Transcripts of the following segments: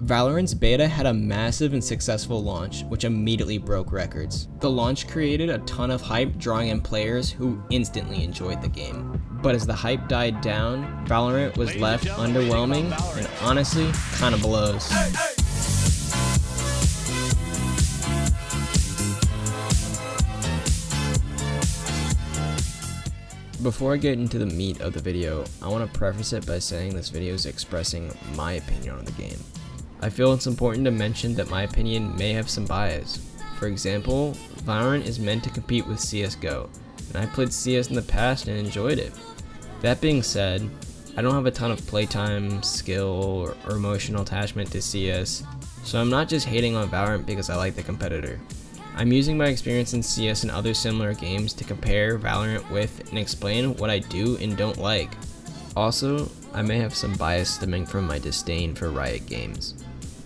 Valorant's beta had a massive and successful launch, which immediately broke records. The launch created a ton of hype, drawing in players who instantly enjoyed the game. But as the hype died down, Valorant was left underwhelming and honestly kinda blows. Before I get into the meat of the video, I want to preface it by saying this video is expressing my opinion on the game. I feel it's important to mention that my opinion may have some bias. For example, Valorant is meant to compete with CSGO, and I played CS in the past and enjoyed it. That being said, I don't have a ton of playtime, skill, or emotional attachment to CS, so I'm not just hating on Valorant because I like the competitor. I'm using my experience in CS and other similar games to compare Valorant with and explain what I do and don't like. Also, I may have some bias stemming from my disdain for Riot Games.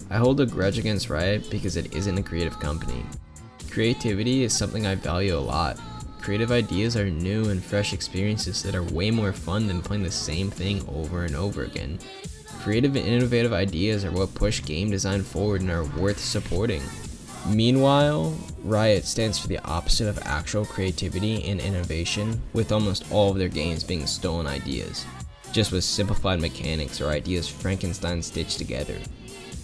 I hold a grudge against Riot because it isn't a creative company. Creativity is something I value a lot. Creative ideas are new and fresh experiences that are way more fun than playing the same thing over and over again. Creative and innovative ideas are what push game design forward and are worth supporting. Meanwhile, Riot stands for the opposite of actual creativity and innovation, with almost all of their games being stolen ideas, just with simplified mechanics or ideas Frankenstein stitched together.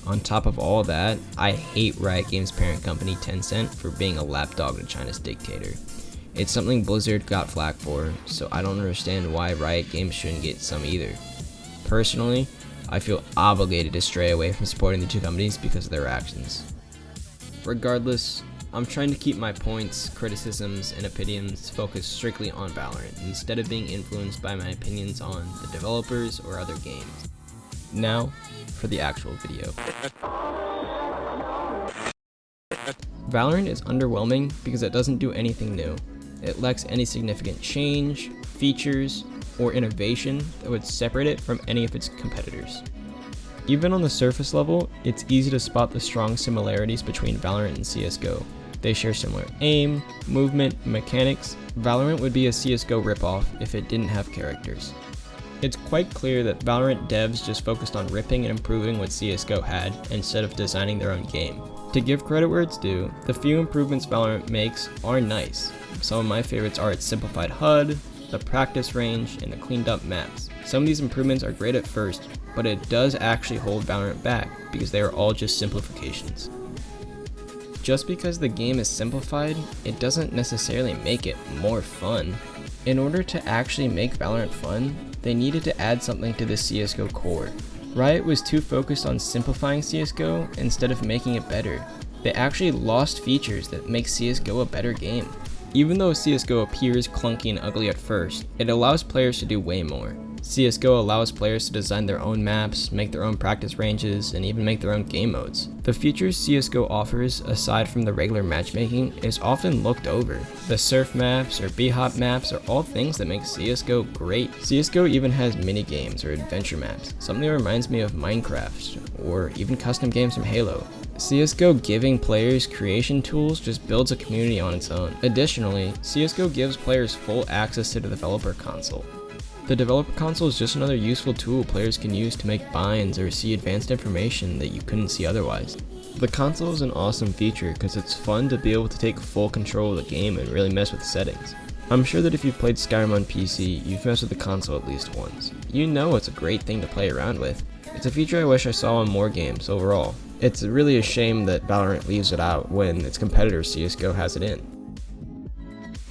On top of all that, I hate Riot Games' parent company Tencent for being a lapdog to China's dictator. It's something Blizzard got flack for, so I don't understand why Riot Games shouldn't get some either. Personally, I feel obligated to stray away from supporting the two companies because of their actions. Regardless, I'm trying to keep my points, criticisms, and opinions focused strictly on Valorant, instead of being influenced by my opinions on the developers or other games. Now, for the actual video. Valorant is underwhelming because it doesn't do anything new. It lacks any significant change, features, or innovation that would separate it from any of its competitors. Even on the surface level, it's easy to spot the strong similarities between Valorant and CSGO. They share similar aim, movement, and mechanics. Valorant would be a CSGO ripoff if it didn't have characters. It's quite clear that Valorant devs just focused on ripping and improving what CSGO had instead of designing their own game. To give credit where it's due, the few improvements Valorant makes are nice. Some of my favorites are its simplified HUD, the practice range, and the cleaned up maps. Some of these improvements are great at first, but it does actually hold Valorant back because they are all just simplifications. Just because the game is simplified, it doesn't necessarily make it more fun. In order to actually make Valorant fun, they needed to add something to the CSGO core. Riot was too focused on simplifying CSGO instead of making it better. They actually lost features that make CSGO a better game. Even though CSGO appears clunky and ugly at first, it allows players to do way more. CSGO allows players to design their own maps, make their own practice ranges, and even make their own game modes. The features CSGO offers, aside from the regular matchmaking, is often looked over. The surf maps or B-hop maps are all things that make CSGO great. CSGO even has mini-games or adventure maps, something that reminds me of Minecraft, or even custom games from Halo. CSGO giving players creation tools just builds a community on its own. Additionally, CSGO gives players full access to the developer console. The developer console is just another useful tool players can use to make binds or see advanced information that you couldn't see otherwise. The console is an awesome feature because it's fun to be able to take full control of the game and really mess with the settings. I'm sure that if you've played Skyrim on PC, you've messed with the console at least once. You know it's a great thing to play around with. It's a feature I wish I saw in more games overall. It's really a shame that Valorant leaves it out when its competitor CSGO has it in.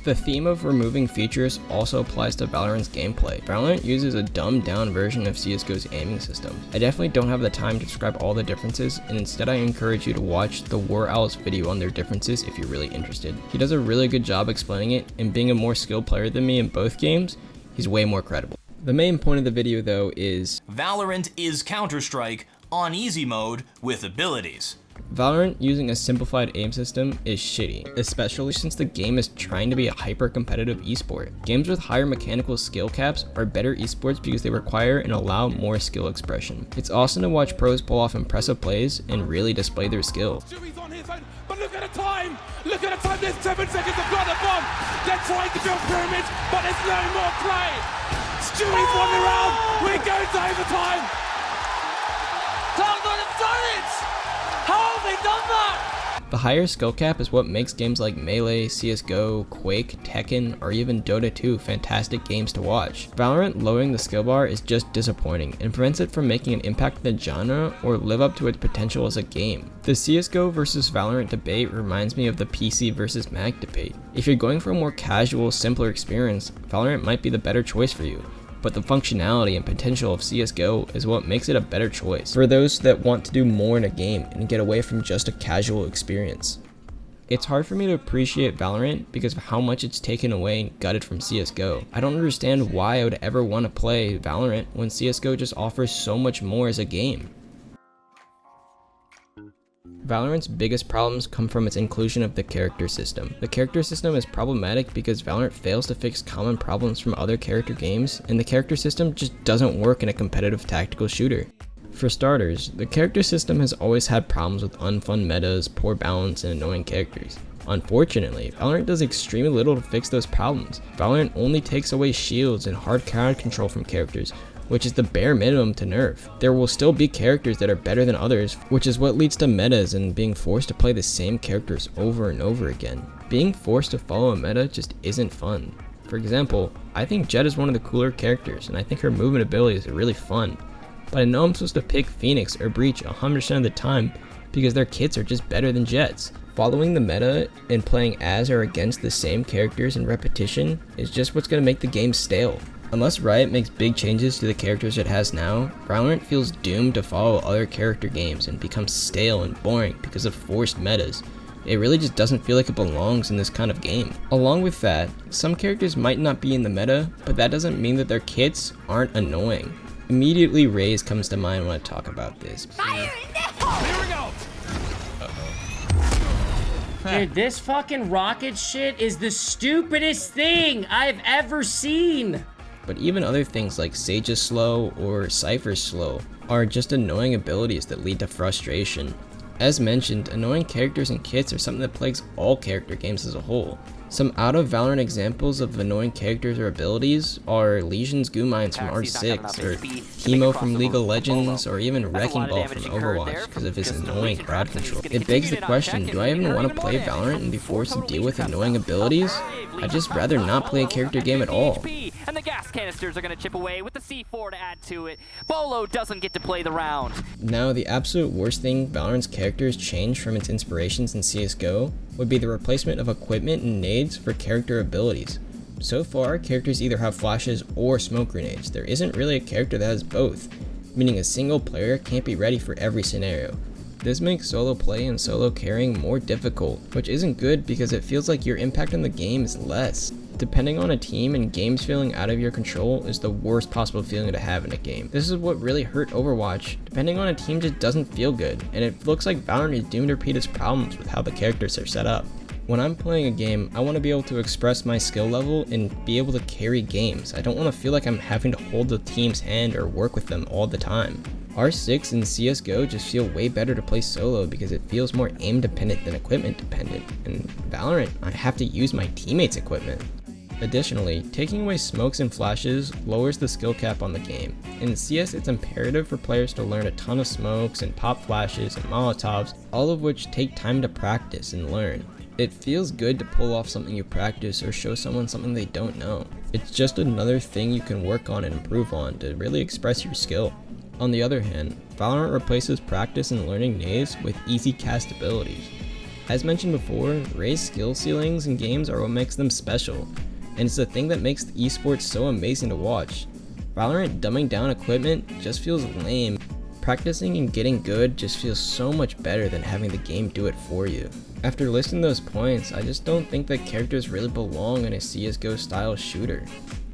The theme of removing features also applies to Valorant's gameplay. Valorant uses a dumbed down version of CSGO's aiming system. I definitely don't have the time to describe all the differences, and instead I encourage you to watch the War Owl's video on their differences if you're really interested. He does a really good job explaining it, and being a more skilled player than me in both games, he's way more credible. The main point of the video though is Valorant is Counter-Strike on easy mode with abilities. Valorant using a simplified aim system is shitty, especially since the game is trying to be a hyper-competitive esport. Games with higher mechanical skill caps are better esports because they require and allow more skill expression. It's awesome to watch pros pull off impressive plays and really display their skill. But look at the time! Look at the time! There's 7 seconds to plant the bomb! They're trying to build pyramids, but there's no more play! Stewie's won the round! We're going to overtime! Cloud9 have done it! The higher skill cap is what makes games like Melee, CSGO, Quake, Tekken, or even Dota 2 fantastic games to watch. Valorant lowering the skill bar is just disappointing and prevents it from making an impact in the genre or live up to its potential as a game. The CSGO versus Valorant debate reminds me of the PC versus Mac debate. If you're going for a more casual, simpler experience, Valorant might be the better choice for you. But the functionality and potential of CSGO is what makes it a better choice for those that want to do more in a game and get away from just a casual experience. It's hard for me to appreciate Valorant because of how much it's taken away and gutted from CSGO. I don't understand why I would ever want to play Valorant when CSGO just offers so much more as a game. Valorant's biggest problems come from its inclusion of the character system. The character system is problematic because Valorant fails to fix common problems from other character games, and the character system just doesn't work in a competitive tactical shooter. For starters, the character system has always had problems with unfun metas, poor balance, and annoying characters. Unfortunately, Valorant does extremely little to fix those problems. Valorant only takes away shields and hard crowd control from characters, which is the bare minimum to nerf. There will still be characters that are better than others, which is what leads to metas and being forced to play the same characters over and over again. Being forced to follow a meta just isn't fun. For example, I think Jett is one of the cooler characters, and I think her movement abilities are really fun. But I know I'm supposed to pick Phoenix or Breach 100% of the time because their kits are just better than Jett's. Following the meta and playing as or against the same characters in repetition is just what's going to make the game stale. Unless Riot makes big changes to the characters it has now, Valorant feels doomed to follow other character games and become stale and boring because of forced metas. It really just doesn't feel like it belongs in this kind of game. Along with that, some characters might not be in the meta, but that doesn't mean that their kits aren't annoying. Immediately Raze comes to mind when I talk about this. Fire in the hole! Here we go. Dude, this fucking rocket shit is the stupidest thing I've ever seen. But even other things like Sage's slow or Cypher's slow are just annoying abilities that lead to frustration. As mentioned, annoying characters and kits are something that plagues all character games as a whole. Some out of Valorant examples of annoying characters or abilities are Legion's Goo Mines from R6, or Chemo from League of Legends, or even Wrecking Ball from Overwatch because of his annoying crowd control. It begs the question, do I even want to play Valorant and be forced to deal with annoying abilities? I'd just rather not play a character game at all. And the gas canisters are going to chip away with the C4 to add to it. Bolo doesn't get to play the round. Now, the absolute worst thing Valorant's characters changed from its inspirations in CSGO would be the replacement of equipment and nades for character abilities. So far, characters either have flashes or smoke grenades. There isn't really a character that has both, meaning a single player can't be ready for every scenario. This makes solo play and solo carrying more difficult, which isn't good because it feels like your impact on the game is less. Depending on a team and games feeling out of your control is the worst possible feeling to have in a game. This is what really hurt Overwatch. Depending on a team just doesn't feel good, and it looks like Valorant is doomed to repeat its problems with how the characters are set up. When I'm playing a game, I want to be able to express my skill level and be able to carry games. I don't want to feel like I'm having to hold the team's hand or work with them all the time. R6 and CSGO just feel way better to play solo because it feels more aim dependent than equipment dependent. In Valorant, I have to use my teammates' equipment. Additionally, taking away smokes and flashes lowers the skill cap on the game. In CS, it's imperative for players to learn a ton of smokes and pop flashes and molotovs, all of which take time to practice and learn. It feels good to pull off something you practice or show someone something they don't know. It's just another thing you can work on and improve on to really express your skill. On the other hand, Valorant replaces practice and learning nades with easy cast abilities. As mentioned before, raised skill ceilings in games are what makes them special, and it's the thing that makes esports so amazing to watch. Valorant dumbing down equipment just feels lame. Practicing and getting good just feels so much better than having the game do it for you. After listing those points, I just don't think that characters really belong in a CSGO style shooter.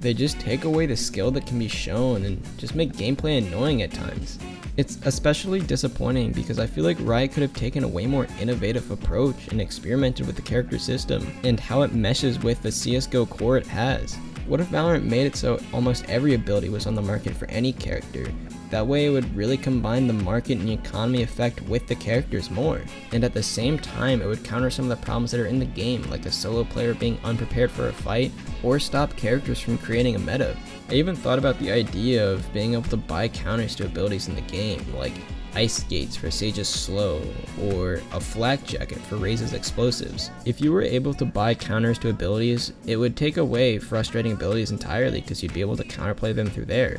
They just take away the skill that can be shown and just make gameplay annoying at times. It's especially disappointing because I feel like Riot could have taken a way more innovative approach and experimented with the character system and how it meshes with the CSGO core it has. What if Valorant made it so almost every ability was on the market for any character? That way it would really combine the market and economy effect with the characters more. And at the same time, it would counter some of the problems that are in the game, like a solo player being unprepared for a fight, or stop characters from creating a meta. I even thought about the idea of being able to buy counters to abilities in the game, like ice skates for Sage's slow, or a flak jacket for Raze's explosives. If you were able to buy counters to abilities, it would take away frustrating abilities entirely because you'd be able to counterplay them through there.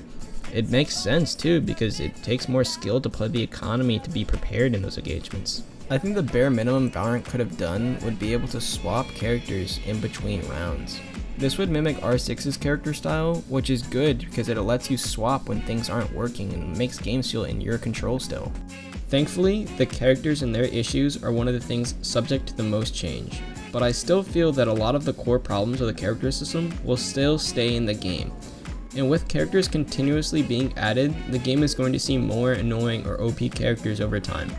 It makes sense too because it takes more skill to play the economy to be prepared in those engagements. I think the bare minimum Valorant could have done would be able to swap characters in between rounds. This would mimic R6's character style, which is good because it lets you swap when things aren't working and makes games feel in your control still. Thankfully, the characters and their issues are one of the things subject to the most change, but I still feel that a lot of the core problems of the character system will still stay in the game. And with characters continuously being added, the game is going to see more annoying or OP characters over time.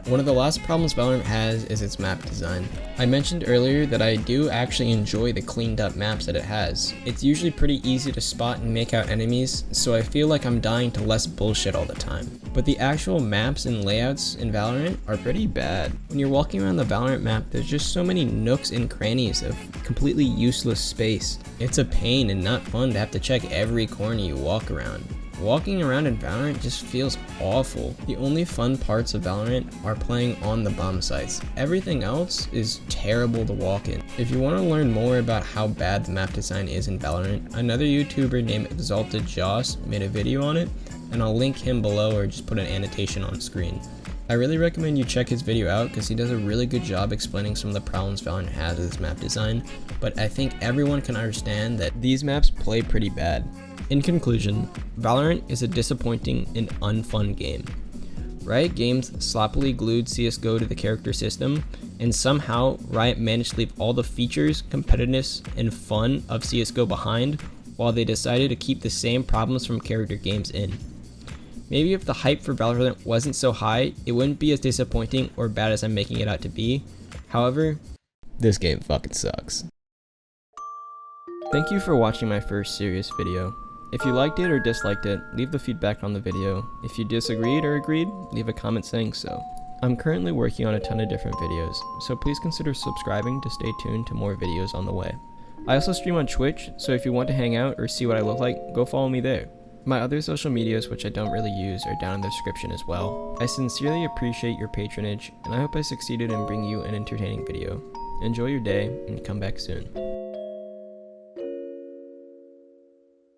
One of the last problems Valorant has is its map design. I mentioned earlier that I do actually enjoy the cleaned up maps that it has. It's usually pretty easy to spot and make out enemies, so I feel like I'm dying to less bullshit all the time. But the actual maps and layouts in Valorant are pretty bad. When you're walking around the Valorant map, there's just so many nooks and crannies of completely useless space. It's a pain and not fun to have to check every corner you walk around. Walking around in Valorant just feels awful. The only fun parts of Valorant are playing on the bomb sites. Everything else is terrible to walk in. If you want to learn more about how bad the map design is in Valorant, another YouTuber named Exalted Joss made a video on it, and I'll link him below or just put an annotation on screen. I really recommend you check his video out because he does a really good job explaining some of the problems Valorant has with its map design, but I think everyone can understand that these maps play pretty bad. In conclusion, Valorant is a disappointing and unfun game. Riot Games sloppily glued CSGO to the character system, and somehow Riot managed to leave all the features, competitiveness, and fun of CSGO behind, while they decided to keep the same problems from character games in. Maybe if the hype for Valorant wasn't so high, it wouldn't be as disappointing or bad as I'm making it out to be. However, this game fucking sucks. Thank you for watching my first serious video. If you liked it or disliked it, leave the feedback on the video. If you disagreed or agreed, leave a comment saying so. I'm currently working on a ton of different videos, so please consider subscribing to stay tuned to more videos on the way. I also stream on Twitch, so if you want to hang out or see what I look like, go follow me there. My other social medias, which I don't really use, are down in the description as well. I sincerely appreciate your patronage, and I hope I succeeded in bringing you an entertaining video. Enjoy your day, and come back soon.